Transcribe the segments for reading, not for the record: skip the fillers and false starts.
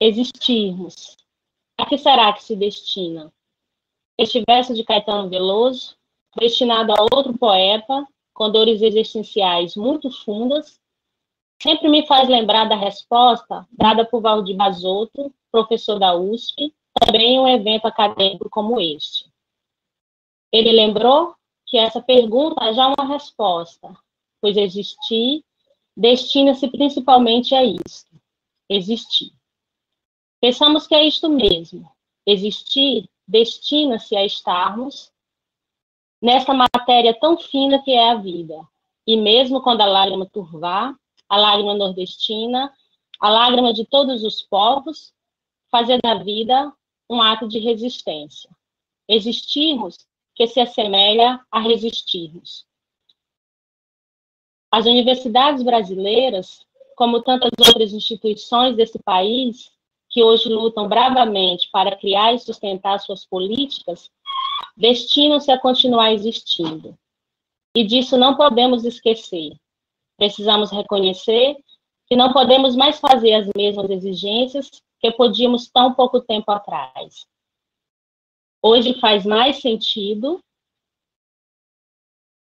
Existirmos. A que será que se destina? Este verso de Caetano Veloso, destinado a outro poeta, com dores existenciais muito fundas, sempre me faz lembrar da resposta dada por Valdir Basoto, professor da USP, também em um evento acadêmico como este. Ele lembrou que essa pergunta já é uma resposta, pois existir destina-se principalmente a isto, existir. Pensamos que é isto mesmo, existir destina-se a estarmos nesta matéria tão fina que é a vida, e mesmo quando a lágrima turvar, a lágrima nordestina, a lágrima de todos os povos, fazer da vida um ato de resistência. Existirmos que se assemelha a resistirmos. As universidades brasileiras, como tantas outras instituições desse país, que hoje lutam bravamente para criar e sustentar suas políticas, destinam-se a continuar existindo. E disso não podemos esquecer. Precisamos reconhecer que não podemos mais fazer as mesmas exigências que podíamos tão pouco tempo atrás. Hoje faz mais sentido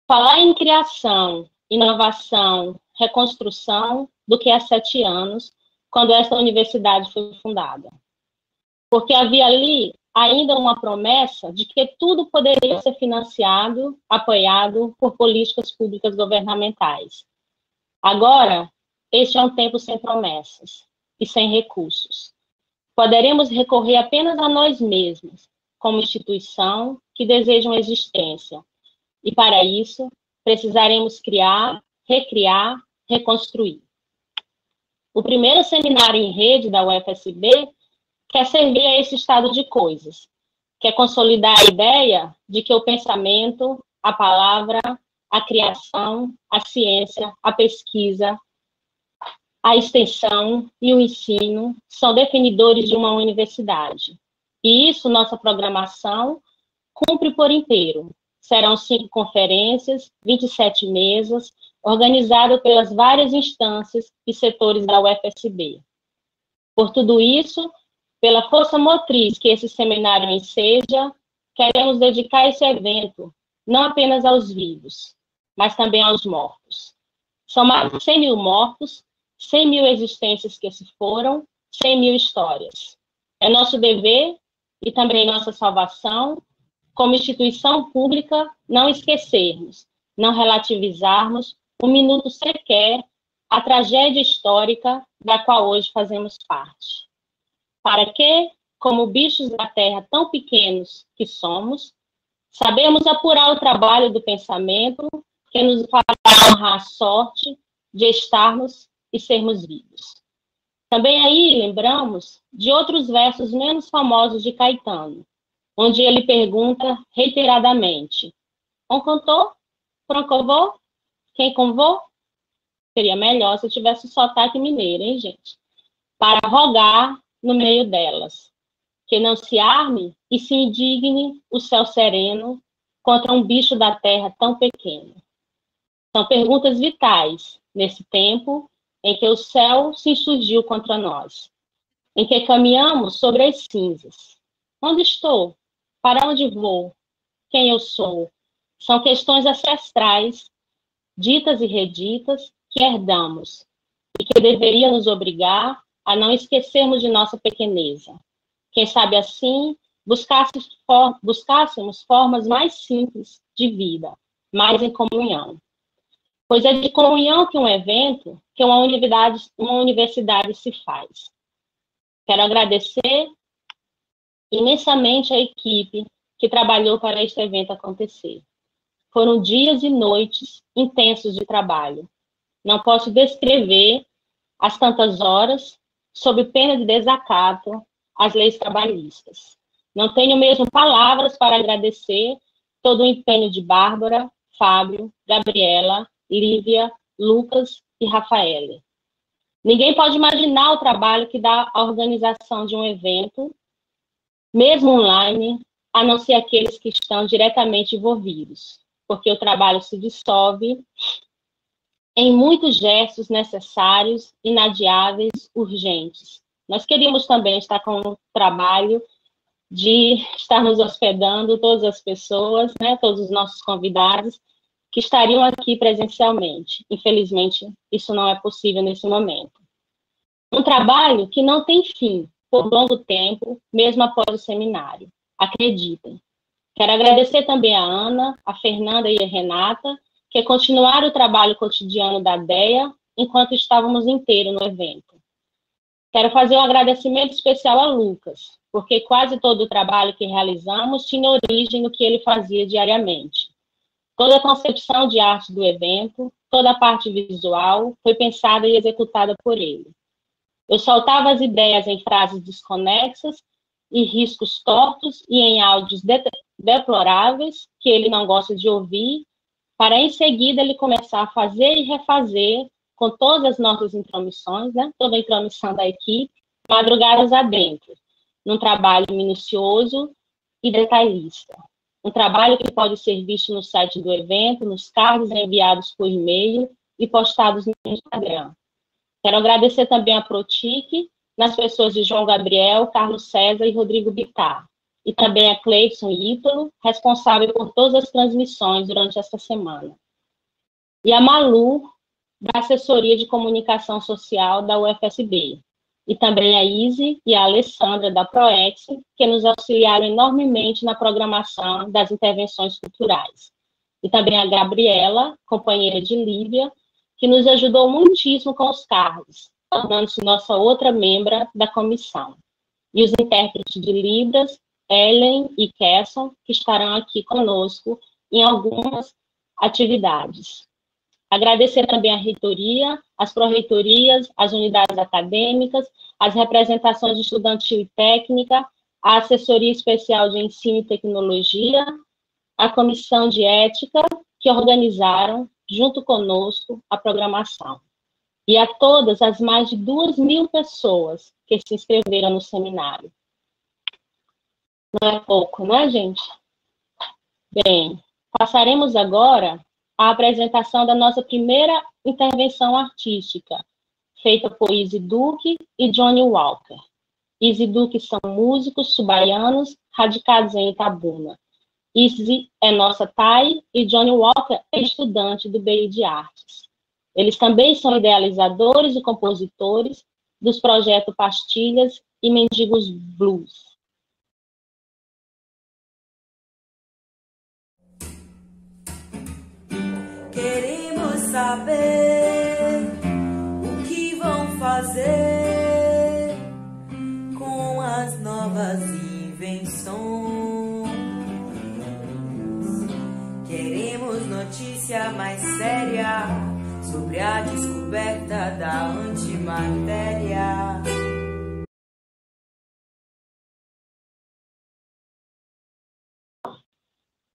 falar em criação, inovação, reconstrução do que há 7 anos, quando esta universidade foi fundada. Porque havia ali ainda uma promessa de que tudo poderia ser financiado, apoiado por políticas públicas governamentais. Agora, este é um tempo sem promessas e sem recursos. Poderemos recorrer apenas a nós mesmos, como instituição que deseja uma existência. E, para isso, precisaremos criar, recriar, reconstruir. O primeiro seminário em rede da UFSB quer servir a esse estado de coisas, quer consolidar a ideia de que o pensamento, a palavra, a criação, a ciência, a pesquisa, a extensão e o ensino são definidores de uma universidade. E isso, nossa programação, cumpre por inteiro. Serão 5 conferências, 27 mesas, organizadas pelas várias instâncias e setores da UFSB. Por tudo isso, pela força motriz que esse seminário enseja, queremos dedicar esse evento não apenas aos vivos, mas também aos mortos. São mais de 100 mil mortos, 100 mil existências que se foram, 100 mil histórias. É nosso dever e também nossa salvação, como instituição pública, não esquecermos, não relativizarmos um minuto sequer a tragédia histórica da qual hoje fazemos parte. Para que, como bichos da terra tão pequenos que somos, sabemos apurar o trabalho do pensamento que nos fará honrar a sorte de estarmos e sermos vivos. Também aí lembramos de outros versos menos famosos de Caetano, onde ele pergunta reiteradamente: "On cantou? Francovô? Quem convô?" Seria melhor se eu tivesse sotaque mineiro, hein, gente? Para rogar no meio delas, que não se arme e se indigne o céu sereno contra um bicho da terra tão pequeno. São perguntas vitais nesse tempo em que o céu se insurgiu contra nós, em que caminhamos sobre as cinzas. Onde estou? Para onde vou? Quem eu sou? São questões ancestrais, ditas e reditas, que herdamos e que deveriam nos obrigar a não esquecermos de nossa pequeneza. Quem sabe assim, buscássemos formas mais simples de vida, mais em comunhão. Pois é de comunhão que um evento, que uma universidade se faz. Quero agradecer imensamente a equipe que trabalhou para este evento acontecer. Foram dias e noites intensos de trabalho. Não posso descrever as tantas horas, sob pena de desacato às leis trabalhistas. Não tenho mesmo palavras para agradecer todo o empenho de Bárbara, Fábio, Gabriela, Lívia, Lucas e Rafaele. Ninguém pode imaginar o trabalho que dá a organização de um evento, mesmo online, a não ser aqueles que estão diretamente envolvidos, porque o trabalho se dissolve em muitos gestos necessários, inadiáveis, urgentes, Nós queríamos também estar com o trabalho de estar nos hospedando todas as pessoas, né, todos os nossos convidados que estariam aqui presencialmente. Infelizmente, isso não é possível nesse momento. Um trabalho que não tem fim, por longo tempo, mesmo após o seminário. Acreditem. Quero agradecer também a Ana, a Fernanda e a Renata, que continuaram o trabalho cotidiano da DEA enquanto estávamos inteiros no evento. Quero fazer um agradecimento especial a Lucas, porque quase todo o trabalho que realizamos tinha origem no que ele fazia diariamente. Toda a concepção de arte do evento, toda a parte visual, foi pensada e executada por ele. Eu soltava as ideias em frases desconexas e riscos tortos e em áudios deploráveis, que ele não gosta de ouvir, para em seguida ele começar a fazer e refazer, com todas as nossas intromissões, né? Toda a intromissão da equipe, madrugadas adentro, num trabalho minucioso e detalhista. Um trabalho que pode ser visto no site do evento, nos cards enviados por e-mail e postados no Instagram. Quero agradecer também a Protic, nas pessoas de João Gabriel, Carlos César e Rodrigo Bittar, e também a Cleidson Ítalo, responsável por todas as transmissões durante esta semana. E a Malu, da Assessoria de Comunicação Social da UFSB, e também a Izzy e a Alessandra, da ProEx, que nos auxiliaram enormemente na programação das intervenções culturais. E também a Gabriela, companheira de Lívia, que nos ajudou muitíssimo com os carros, tornando-se nossa outra membra da comissão. E os intérpretes de Libras, Ellen e Kesson, que estarão aqui conosco em algumas atividades. Agradecer também à reitoria, às pró-reitorias, às unidades acadêmicas, às representações estudantil e técnica, à assessoria especial de ensino e tecnologia, à comissão de ética, que organizaram, junto conosco, a programação. E a todas as mais de 2.000 pessoas que se inscreveram no seminário. Não é pouco, não é, gente? Bem, passaremos agora à apresentação da nossa primeira intervenção artística, feita por Izzy Duque e Johnny Walker. Izzy e Duque são músicos subaianos radicados em Itabuna. Izzy é nossa TAI e Johnny Walker é estudante do BI de Artes. Eles também são idealizadores e compositores dos projetos Pastilhas e Mendigos Blues. Queremos saber o que vão fazer com as novas invenções. Queremos notícia mais séria sobre a descoberta da antimatéria.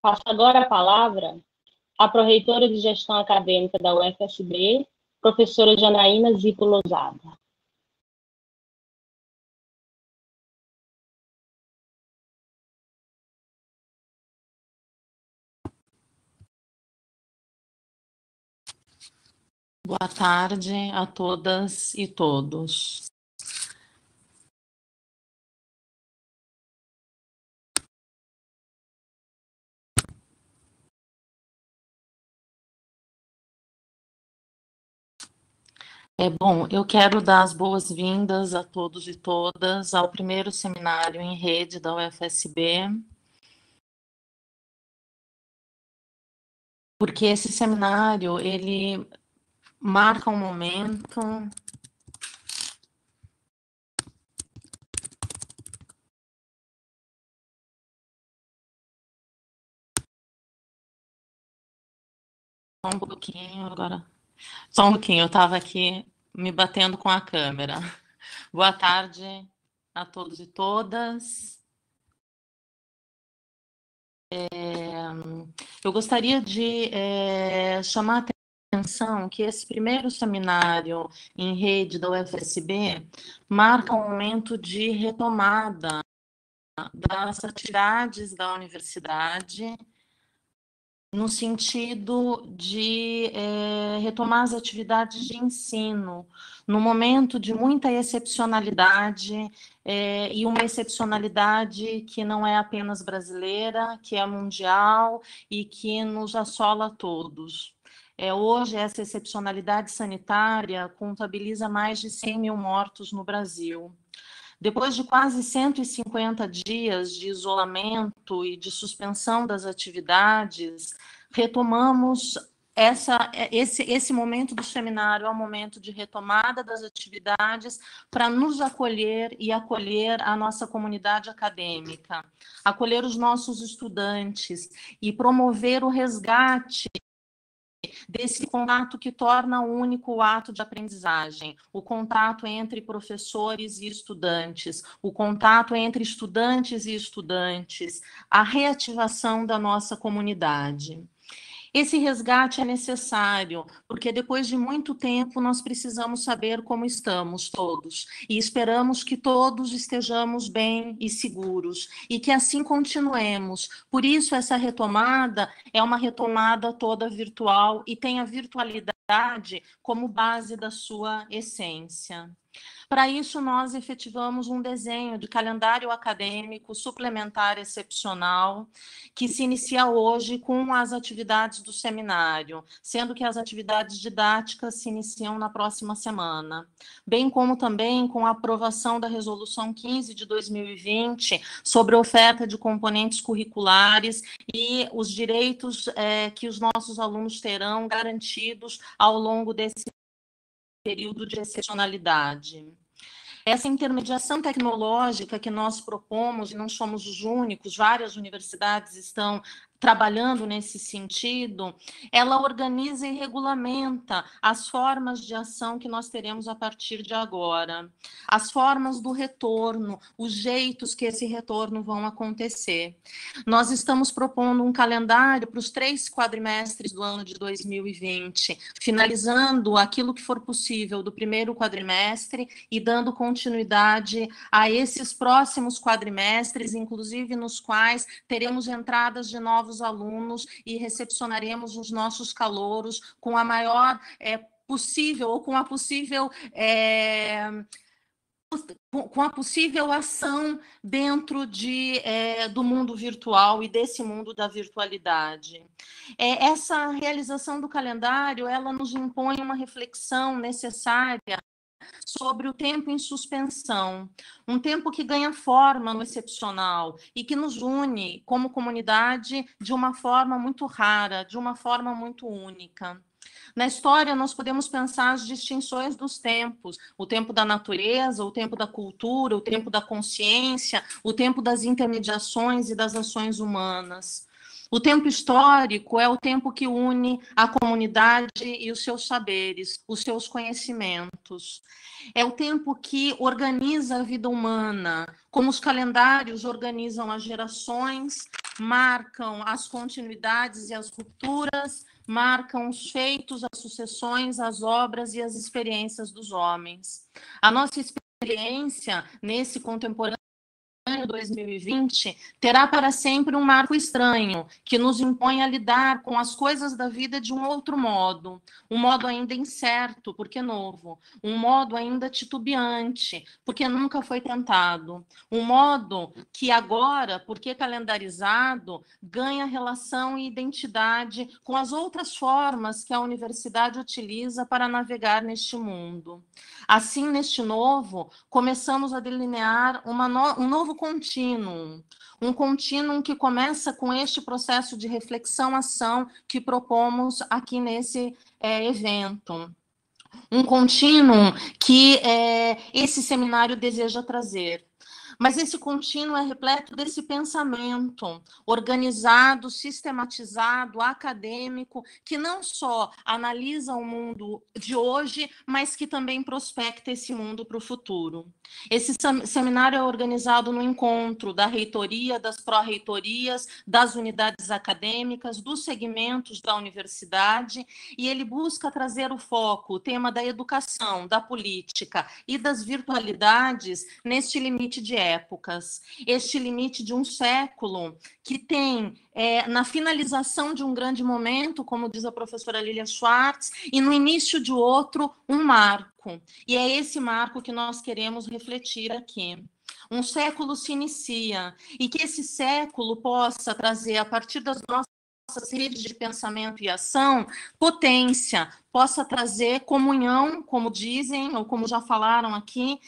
Passo agora a palavra à pró-reitora de Gestão Acadêmica da UFSB, professora Janaína Zipo Lousada. Boa tarde a todas e todos. Bom, eu quero dar as boas-vindas a todos e todas ao primeiro seminário em rede da UFSB, porque esse seminário, ele marca um momento só um pouquinho agora. Só um pouquinho, eu estava aqui me batendo com a câmera. Boa tarde a todos e todas. Eu gostaria de chamar a atenção que esse primeiro seminário em rede da UFSB marca um momento de retomada das atividades da universidade no sentido de retomar as atividades de ensino, no momento de muita excepcionalidade, e uma excepcionalidade que não é apenas brasileira, que é mundial e que nos assola a todos. Hoje, essa excepcionalidade sanitária contabiliza mais de 100 mil mortos no Brasil. Depois de quase 150 dias de isolamento e de suspensão das atividades, retomamos esse momento do seminário, é um momento de retomada das atividades para nos acolher e acolher a nossa comunidade acadêmica, acolher os nossos estudantes e promover o resgate desse contato que torna único o ato de aprendizagem, o contato entre professores e estudantes, o contato entre estudantes e estudantes, a reativação da nossa comunidade. Esse resgate é necessário, porque depois de muito tempo nós precisamos saber como estamos todos, e esperamos que todos estejamos bem e seguros, e que assim continuemos. Por isso, essa retomada é uma retomada toda virtual, e tem a virtualidade como base da sua essência. Para isso, nós efetivamos um desenho de calendário acadêmico suplementar excepcional, que se inicia hoje com as atividades do seminário, sendo que as atividades didáticas se iniciam na próxima semana, bem como também com a aprovação da Resolução 15 de 2020 sobre a oferta de componentes curriculares e os direitos que os nossos alunos terão garantidos ao longo desse período de excepcionalidade. Essa intermediação tecnológica que nós propomos, e não somos os únicos, várias universidades estão trabalhando nesse sentido, ela organiza e regulamenta as formas de ação que nós teremos a partir de agora, as formas do retorno, os jeitos que esse retorno vão acontecer. Nós estamos propondo um calendário para os 3 quadrimestres do ano de 2020, finalizando aquilo que for possível do primeiro quadrimestre e dando continuidade a esses próximos quadrimestres, inclusive nos quais teremos entradas de novos alunos e recepcionaremos os nossos calouros com a maior possível, ou com a possível ação dentro do mundo virtual e desse mundo da virtualidade. Essa realização do calendário, ela nos impõe uma reflexão necessária sobre o tempo em suspensão, um tempo que ganha forma no excepcional e que nos une como comunidade de uma forma muito rara, de uma forma muito única. Na história, nós podemos pensar as distinções dos tempos, o tempo da natureza, o tempo da cultura, o tempo da consciência, o tempo das intermediações e das ações humanas. O tempo histórico é o tempo que une a comunidade e os seus saberes, os seus conhecimentos. É o tempo que organiza a vida humana, como os calendários organizam as gerações, marcam as continuidades e as rupturas, marcam os feitos, as sucessões, as obras e as experiências dos homens. A nossa experiência nesse contemporâneo 2020 terá para sempre um marco estranho, que nos impõe a lidar com as coisas da vida de um outro modo, um modo ainda incerto, porque novo, um modo ainda titubeante, porque nunca foi tentado, um modo que agora, porque calendarizado, ganha relação e identidade com as outras formas que a universidade utiliza para navegar neste mundo. Assim, neste novo, começamos a delinear um novo contínuo, um contínuo que começa com este processo de reflexão-ação que propomos aqui nesse evento. Um contínuo que esse seminário deseja trazer. Mas esse contínuo é repleto desse pensamento organizado, sistematizado, acadêmico, que não só analisa o mundo de hoje, mas que também prospecta esse mundo para o futuro. Esse seminário é organizado no encontro da reitoria, das pró-reitorias, das unidades acadêmicas, dos segmentos da universidade, e ele busca trazer o foco, o tema da educação, da política e das virtualidades neste limite limite de épocas, este limite de um século que tem, na finalização de um grande momento, como diz a professora Lilia Schwartz, e no início de outro, um marco. E é esse marco que nós queremos refletir aqui. Um século se inicia, e que esse século possa trazer, a partir das nossas redes de pensamento e ação, potência, possa trazer comunhão, como dizem, ou como já falaram aqui,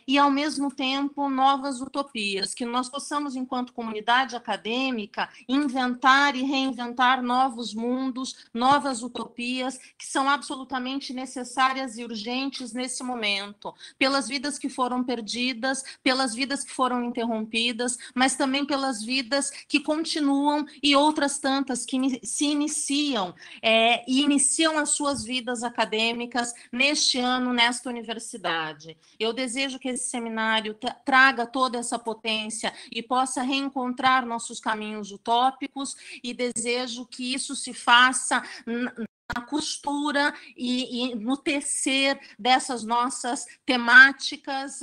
e, ao mesmo tempo, novas utopias, que nós possamos, enquanto comunidade acadêmica, inventar e reinventar novos mundos, novas utopias, que são absolutamente necessárias e urgentes nesse momento, pelas vidas que foram perdidas, pelas vidas que foram interrompidas, mas também pelas vidas que continuam e outras tantas que se iniciam, e iniciam as suas vidas acadêmicas neste ano, nesta universidade. Eu desejo que esse seminário traga toda essa potência e possa reencontrar nossos caminhos utópicos, e desejo que isso se faça na costura e no tecer dessas nossas temáticas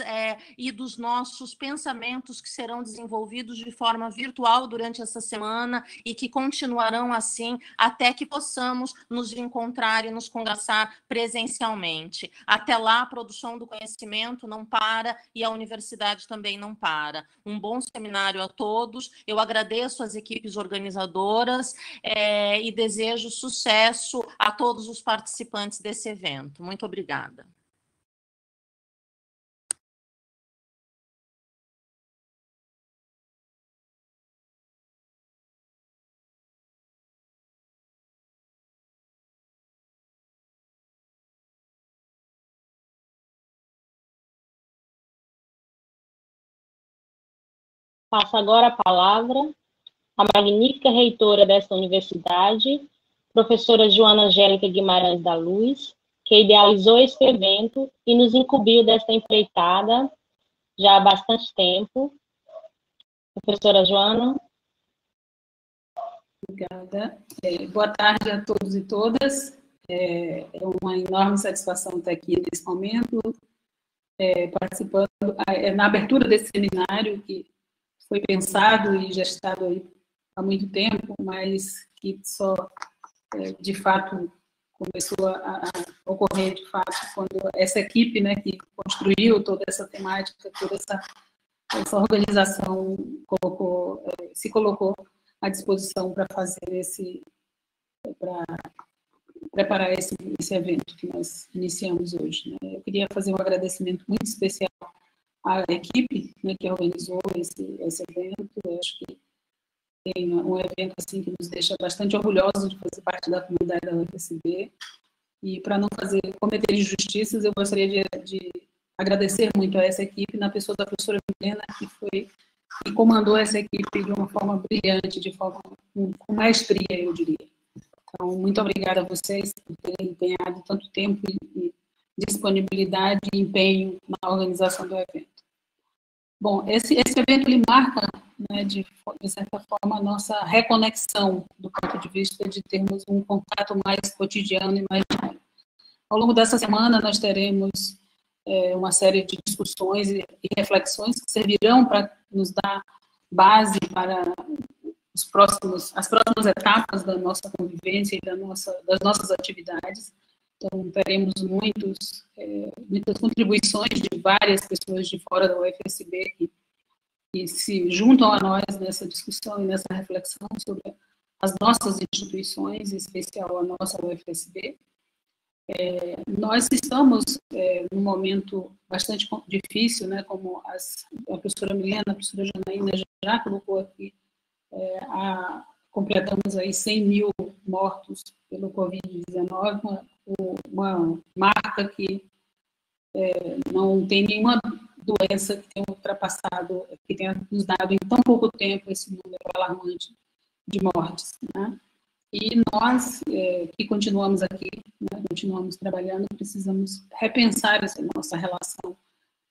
e dos nossos pensamentos que serão desenvolvidos de forma virtual durante essa semana e que continuarão assim até que possamos nos encontrar e nos conversar presencialmente. Até lá, a produção do conhecimento não para e a universidade também não para. Um bom seminário a todos. Eu agradeço às equipes organizadoras e desejo sucesso a todos os participantes desse evento. Muito obrigada. Passo agora a palavra à magnífica reitora desta universidade, professora Joana Angélica Guimarães da Luz, que idealizou este evento e nos incumbiu desta empreitada já há bastante tempo. Professora Joana. Obrigada. Boa tarde a todos e todas. É uma enorme satisfação estar aqui nesse momento, participando na abertura desse seminário que foi pensado e gestado aí há muito tempo, mas que só de fato começou a ocorrer de fato quando essa equipe, né, que construiu toda essa temática, toda essa organização se colocou à disposição para fazer para preparar esse evento que nós iniciamos hoje, né? Eu queria fazer um agradecimento muito especial à equipe, né, que organizou esse evento. Eu acho que tem um evento assim que nos deixa bastante orgulhosos de fazer parte da comunidade da UFSB. E para não cometer injustiças, eu gostaria de agradecer muito a essa equipe, na pessoa da professora Milena, que comandou essa equipe de uma forma brilhante, com maestria, eu diria. Então, muito obrigada a vocês por terem empenhado tanto tempo e disponibilidade e empenho na organização do evento. Bom, esse evento ele marca, né, de certa forma, a nossa reconexão do ponto de vista de termos um contato mais cotidiano e mais diário. Ao longo dessa semana, nós teremos uma série de discussões e reflexões que servirão para nos dar base para as próximas etapas da nossa convivência e das nossas atividades. Então, teremos muitas contribuições de várias pessoas de fora da UFSB que se juntam a nós nessa discussão e nessa reflexão sobre as nossas instituições, em especial a nossa UFSB. Nós estamos num momento bastante difícil, né, como a professora Milena, a professora Janaína já colocou aqui, completamos aí 100 mil mortos pelo Covid-19, uma marca que não tem nenhuma doença que tenha ultrapassado, que tenha nos dado em tão pouco tempo esse número alarmante de mortes, né? E nós, que continuamos aqui, né, continuamos trabalhando, precisamos repensar essa nossa relação,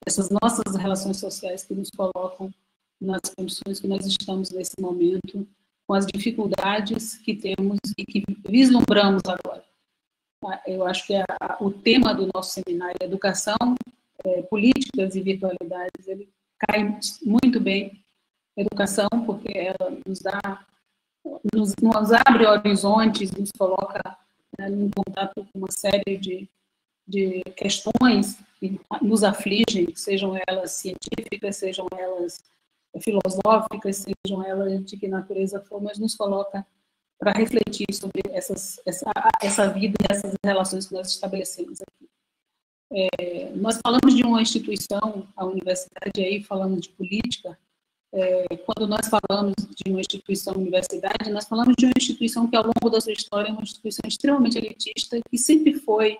essas nossas relações sociais que nos colocam nas condições que nós estamos nesse momento, com as dificuldades que temos e que vislumbramos agora. Eu acho que o tema do nosso seminário, Educação, Políticas e Virtualidades, ele cai muito bem a educação, porque ela nos abre horizontes, nos coloca, né, em contato com uma série de questões que nos afligem, sejam elas científicas, sejam elas filosóficas, sejam elas de que natureza for, mas nos coloca para refletir sobre essa vida e essas relações que nós estabelecemos aqui. Nós falamos de uma instituição, a universidade, aí falamos de política. Quando nós falamos de uma instituição universidade, nós falamos de uma instituição que, ao longo da sua história, é uma instituição extremamente elitista, que sempre foi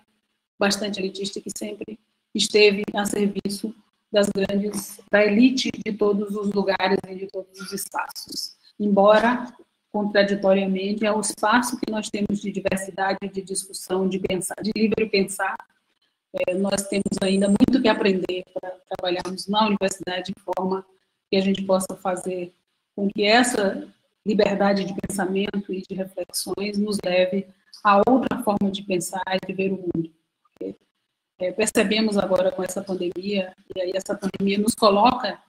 bastante elitista, que sempre esteve a serviço da elite de todos os lugares e de todos os espaços. Embora, contraditoriamente, é o espaço que nós temos de diversidade, de discussão, de pensar, de livre pensar. Nós temos ainda muito que aprender para trabalharmos na universidade de forma que a gente possa fazer com que essa liberdade de pensamento e de reflexões nos leve a outra forma de pensar e de ver o mundo. Porque, percebemos agora com essa pandemia, e aí essa pandemia nos coloca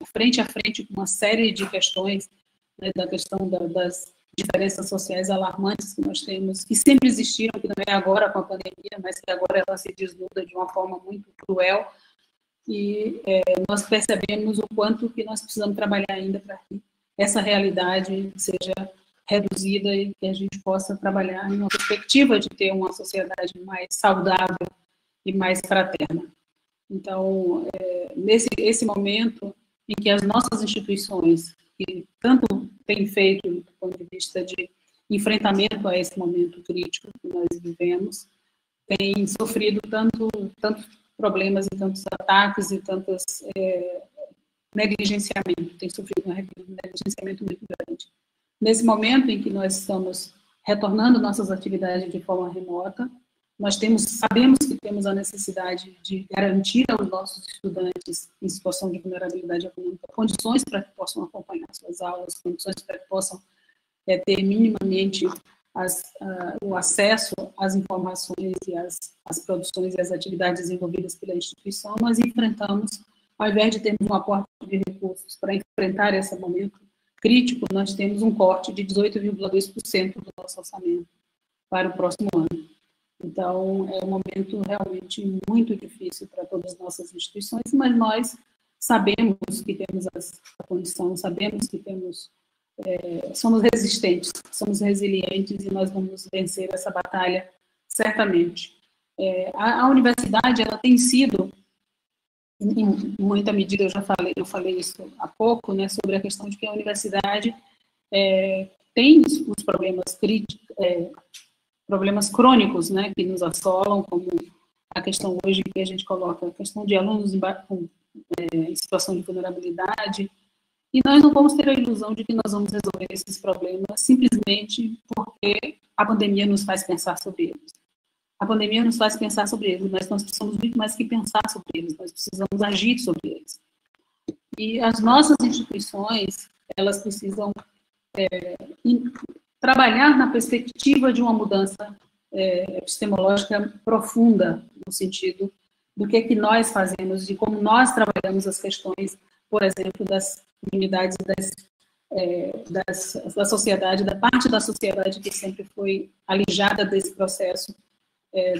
frente a frente com uma série de questões, né, da questão das diferenças sociais alarmantes que nós temos, que sempre existiram, que não é agora com a pandemia, mas que agora ela se desnuda de uma forma muito cruel, e nós percebemos o quanto que nós precisamos trabalhar ainda para que essa realidade seja reduzida e que a gente possa trabalhar em uma perspectiva de ter uma sociedade mais saudável e mais fraterna. Então, nesse momento em que as nossas instituições, que tanto têm feito do ponto de vista de enfrentamento a esse momento crítico que nós vivemos, têm sofrido tantos problemas e tantos ataques e tantos negligenciamento, tem sofrido um negligenciamento muito grande. Nesse momento em que nós estamos retornando nossas atividades de forma remota, nós sabemos que temos a necessidade de garantir aos nossos estudantes em situação de vulnerabilidade econômica condições para que possam acompanhar suas aulas, condições para que possam ter minimamente o acesso às informações e às produções e às atividades desenvolvidas pela instituição. Nós enfrentamos, ao invés de termos um aporte de recursos para enfrentar esse momento crítico, nós temos um corte de 18,2% do nosso orçamento para o próximo ano. Então, é um momento realmente muito difícil para todas as nossas instituições, mas nós sabemos que temos a condição, sabemos que somos resistentes, somos resilientes e nós vamos vencer essa batalha, certamente. A universidade, ela tem sido, em muita medida, eu falei isso há pouco, né, sobre a questão de que a universidade tem os problemas críticos, problemas crônicos, né, que nos assolam, como a questão hoje que a gente coloca, a questão de alunos em situação de vulnerabilidade, e nós não vamos ter a ilusão de que nós vamos resolver esses problemas simplesmente porque a pandemia nos faz pensar sobre eles. A pandemia nos faz pensar sobre eles, mas nós precisamos muito mais que pensar sobre eles, nós precisamos agir sobre eles. E as nossas instituições, elas precisam trabalhar na perspectiva de uma mudança epistemológica profunda, no sentido do que nós fazemos, de como nós trabalhamos as questões, por exemplo, das comunidades da sociedade, da parte da sociedade que sempre foi alijada desse processo,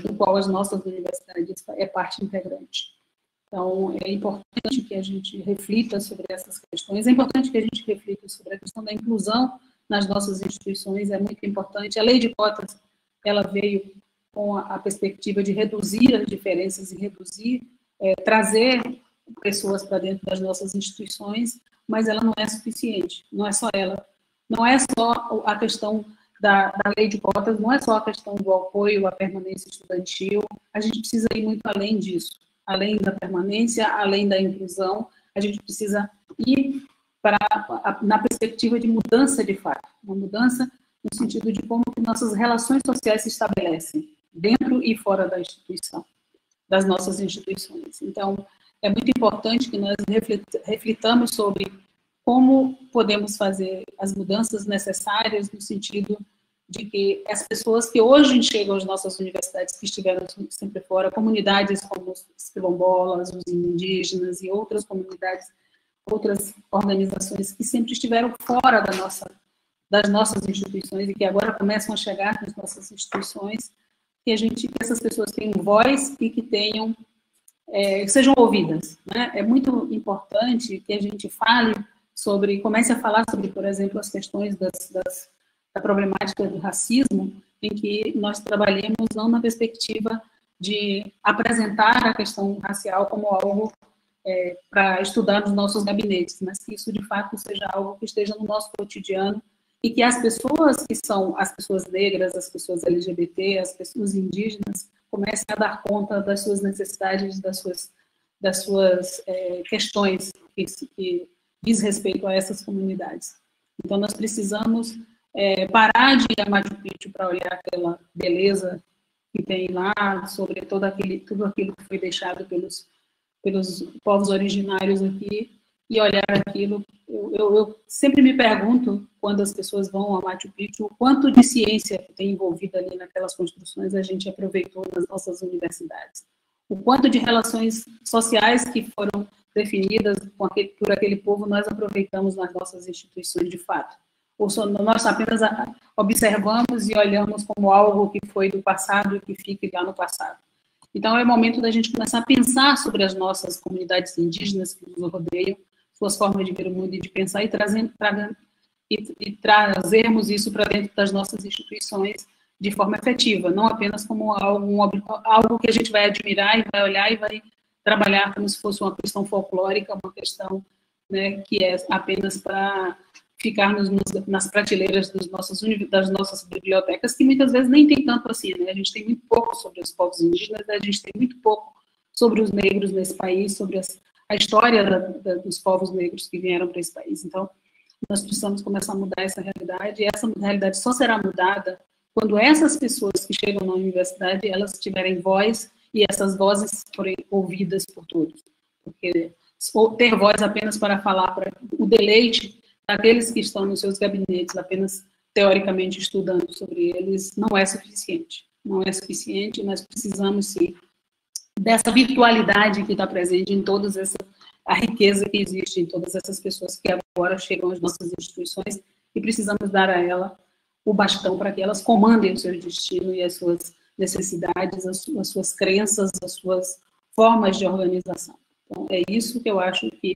do qual as nossas universidades é parte integrante. Então, é importante que a gente reflita sobre essas questões, é importante que a gente reflita sobre a questão da inclusão nas nossas instituições, é muito importante. A lei de cotas, ela veio com a perspectiva de reduzir as diferenças e trazer pessoas para dentro das nossas instituições, mas ela não é suficiente, não é só ela. Não é só a questão da lei de cotas, não é só a questão do apoio à permanência estudantil, a gente precisa ir muito além disso, além da permanência, além da inclusão, a gente precisa ir na perspectiva de mudança de fato, uma mudança no sentido de como que nossas relações sociais se estabelecem, dentro e fora da instituição, das nossas instituições. Então, é muito importante que nós reflitamos sobre como podemos fazer as mudanças necessárias no sentido de que as pessoas que hoje chegam às nossas universidades, que estiveram sempre fora, comunidades como os quilombolas, os indígenas e outras comunidades, outras organizações que sempre estiveram fora das nossas instituições e que agora começam a chegar nas nossas instituições, que essas pessoas tenham voz e que tenham, sejam ouvidas, né? É muito importante que a gente comece a falar sobre, por exemplo, as questões da problemática do racismo, em que nós trabalhemos não na perspectiva de apresentar a questão racial como algo para estudar nos nossos gabinetes, mas que isso, de fato, seja algo que esteja no nosso cotidiano e que as pessoas que são as pessoas negras, as pessoas LGBT, as pessoas indígenas, comecem a dar conta das suas necessidades, das suas questões que diz respeito a essas comunidades. Então, nós precisamos parar de ir a Machu Picchu para olhar aquela beleza que tem lá, sobre tudo aquilo que foi deixado pelos povos originários aqui, e olhar aquilo. Eu sempre me pergunto, quando as pessoas vão a Machu Picchu, o quanto de ciência que tem envolvida ali naquelas construções a gente aproveitou nas nossas universidades. O quanto de relações sociais que foram definidas por aquele povo nós aproveitamos nas nossas instituições de fato. Ou nós apenas observamos e olhamos como algo que foi do passado e que fica lá no passado. Então, é o momento da gente começar a pensar sobre as nossas comunidades indígenas que nos rodeiam, suas formas de ver o mundo e de pensar, e trazermos isso para dentro das nossas instituições de forma efetiva, não apenas como algo que a gente vai admirar e vai olhar e vai trabalhar como se fosse uma questão folclórica, uma questão, né, que é apenas para ficar nas prateleiras das nossas bibliotecas, que muitas vezes nem tem tanto assim, né? A gente tem muito pouco sobre os povos indígenas, a gente tem muito pouco sobre os negros nesse país, sobre a história dos povos negros que vieram para esse país. Então, nós precisamos começar a mudar essa realidade, e essa realidade só será mudada quando essas pessoas que chegam na universidade, elas tiverem voz, e essas vozes forem ouvidas por todos. Porque ter voz apenas para falar para o deleite daqueles que estão nos seus gabinetes, apenas teoricamente estudando sobre eles, não é suficiente. Não é suficiente, nós precisamos, sim, dessa virtualidade que está presente em a riqueza que existe em todas essas pessoas que agora chegam às nossas instituições, e precisamos dar a ela o bastão para que elas comandem o seu destino e as suas necessidades, as suas crenças, as suas formas de organização. Então, é isso que eu acho que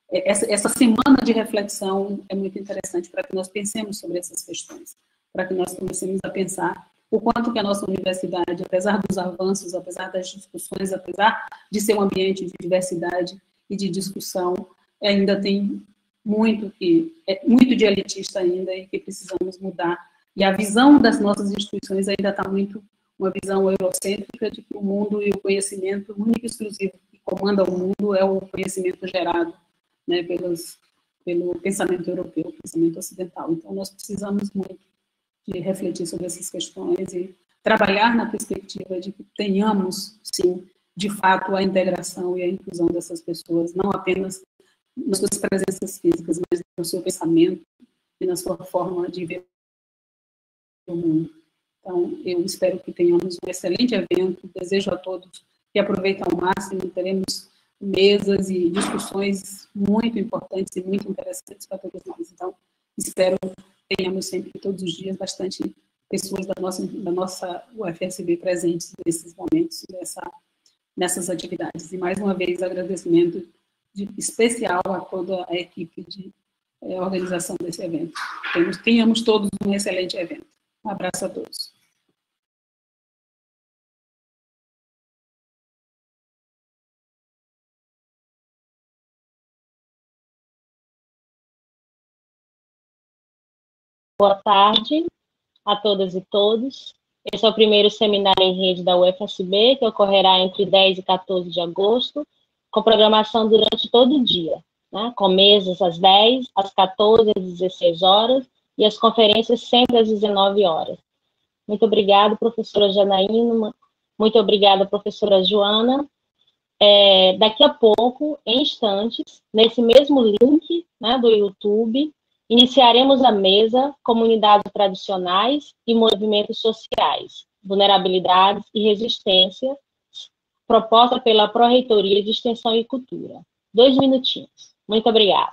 essa semana de reflexão é muito interessante para que nós pensemos sobre essas questões, para que nós comecemos a pensar o quanto que a nossa universidade, apesar dos avanços, apesar das discussões, apesar de ser um ambiente de diversidade e de discussão, ainda tem muito de elitista ainda, e que precisamos mudar. E a visão das nossas instituições ainda está muito uma visão eurocêntrica de que o mundo e o conhecimento único e exclusivo que comanda o mundo é o conhecimento gerado, né, pelo pensamento europeu, pensamento ocidental. Então, nós precisamos muito de refletir sobre essas questões e trabalhar na perspectiva de que tenhamos, sim, de fato, a integração e a inclusão dessas pessoas, não apenas nas suas presenças físicas, mas no seu pensamento e na sua forma de ver o mundo. Então, eu espero que tenhamos um excelente evento, desejo a todos que aproveitem ao máximo, teremos mesas e discussões muito importantes e muito interessantes para todos nós. Então, espero que tenhamos sempre, todos os dias, bastante pessoas da nossa UFSB presentes nesses momentos, nessas atividades. E, mais uma vez, agradecimento especial a toda a equipe de organização desse evento. Tenhamos todos um excelente evento. Um abraço a todos. Boa tarde a todas e todos. Esse é o primeiro seminário em rede da UFSB, que ocorrerá entre 10 e 14 de agosto, com programação durante todo o dia, né? Com mesas às 10, às 14, às 16 horas, e as conferências sempre às 19 horas. Muito obrigada, professora Janaína, muito obrigada, professora Joana. Daqui a pouco, em instantes, nesse mesmo link, né, do YouTube, Iniciaremos a mesa Comunidades Tradicionais e Movimentos Sociais, Vulnerabilidades e Resistência, proposta pela Pró-Reitoria de Extensão e Cultura. 2 minutinhos. Muito obrigada.